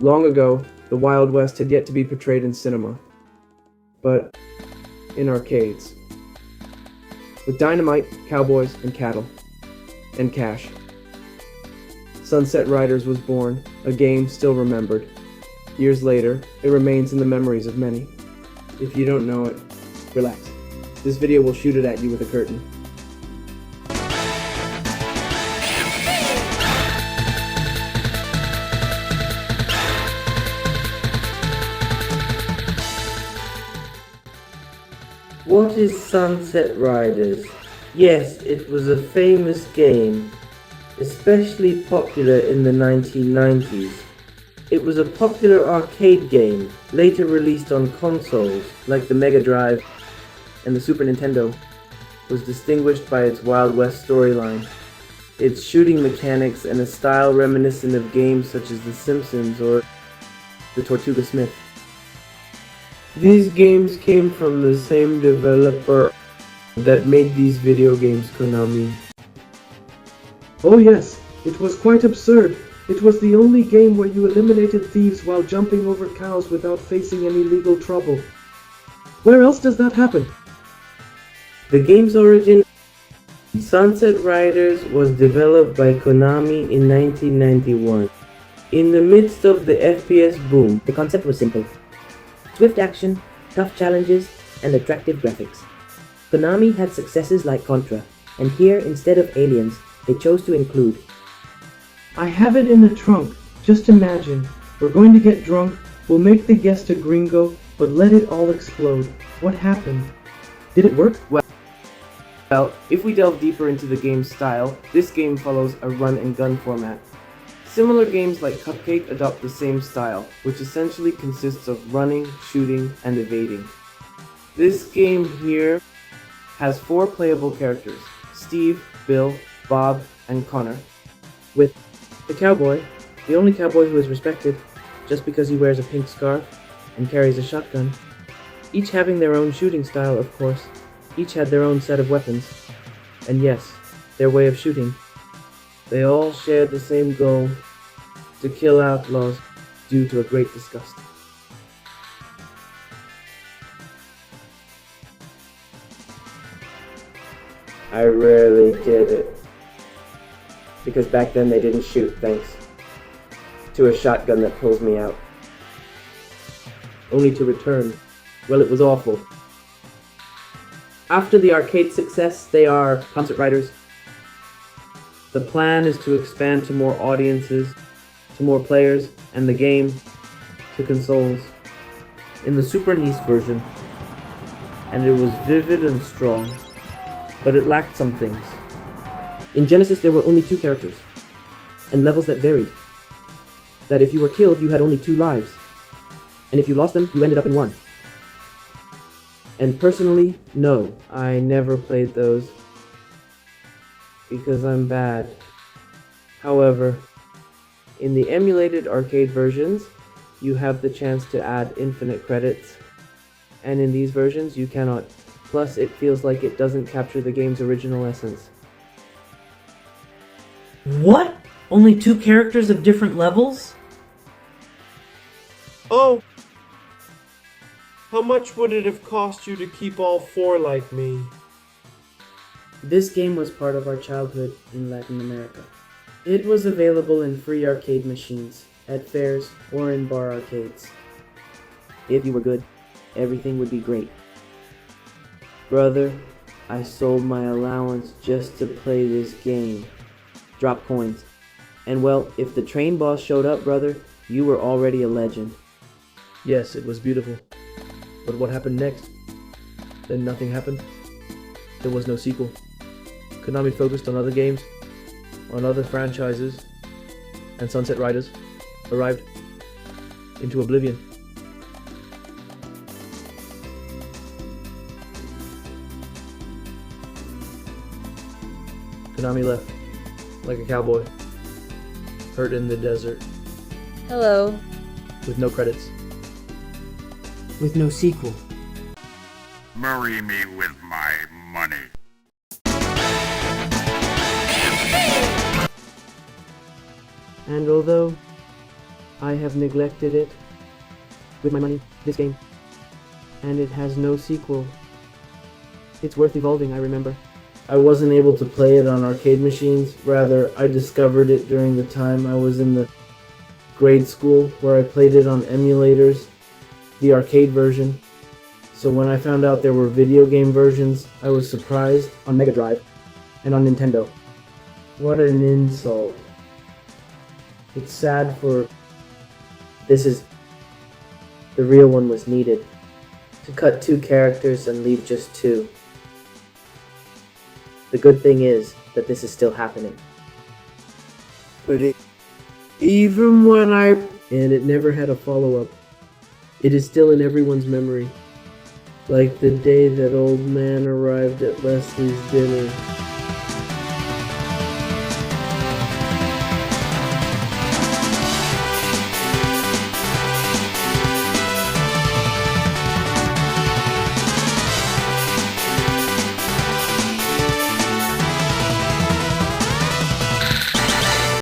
Long ago, the Wild West had yet to be portrayed in cinema, but in arcades. With dynamite, cowboys, and cattle, and cash. Sunset Riders was born, a game still remembered. Years later, it remains in the memories of many. If you don't know it, relax. This video will shoot it at you with a curtain. What is Sunset Riders? Yes, it was a famous game, especially popular in the 1990s. It was a popular arcade game, later released on consoles like the Mega Drive and the Super Nintendo. Was distinguished by its Wild West storyline, its shooting mechanics, and a style reminiscent of games such as The Simpsons or The Tortuga Smith. These games came from the same developer that made these video games, Konami. Oh yes, it was quite absurd. It was the only game where you eliminated thieves while jumping over cows without facing any legal trouble. Where else does that happen? The game's origin, Sunset Riders, was developed by Konami in 1991. In the midst of the FPS boom, the concept was simple. Swift action, tough challenges, and attractive graphics. Konami had successes like Contra, and here, instead of aliens, they chose to include. I have it in the trunk. Just imagine. We're going to get drunk, we'll make the guest a gringo, but let it all explode. What happened? Did it work? Well, if we delve deeper into the game's style, this game follows a run-and-gun format. Similar games like Cupcake adopt the same style, which essentially consists of running, shooting, and evading. This game here has 4 playable characters: Steve, Bill, Bob, and Connor. With the cowboy, the only cowboy who is respected, just because he wears a pink scarf and carries a shotgun. Each having their own shooting style, of course. Each had their own set of weapons. And yes, their way of shooting. They all shared the same goal: to kill outlaws due to a great disgust. I rarely did it. Because back then they didn't shoot, thanks to a shotgun that pulls me out. Only to return. Well, it was awful. After the arcade success, they are Sunset Riders. The plan is to expand to more audiences, to more players, and the game to consoles. In the Super NES version, and it was vivid and strong, but it lacked some things. In Genesis, there were only 2 characters, and levels that varied. That if you were killed, you had only 2 lives, and if you lost them, you ended up in 1. And personally, no, I never played those, because I'm bad. However, in the emulated arcade versions, you have the chance to add infinite credits, and in these versions, you cannot. Plus, it feels like it doesn't capture the game's original essence. What? Only 2 characters of different levels? Oh! How much would it have cost you to keep all 4 like me? This game was part of our childhood in Latin America. It was available in free arcade machines, at fairs, or in bar arcades. If you were good, everything would be great. Brother, I sold my allowance just to play this game. Drop coins. And well, if the train boss showed up, brother, you were already a legend. Yes, it was beautiful. But what happened next? Then nothing happened. There was no sequel. Konami focused on other games, on other franchises, and Sunset Riders arrived into oblivion. Konami left, like a cowboy, hurt in the desert, Hello. with no credits. With no sequel. Marry me with my money. And although I have neglected it with my money, this game, and it has no sequel. It's worth evolving, I remember. I wasn't able to play it on arcade machines. Rather, I discovered it during the time I was in the grade school where I played it on emulators, the arcade version. So when I found out there were video game versions, I was surprised. On Mega Drive and on Nintendo. What an insult. It's sad for... The real one was needed. To cut 2 characters and leave just 2. The good thing is that this is still happening. But even when I... And it never had a follow-up. It is still in everyone's memory. Like the day that old man arrived at Leslie's dinner.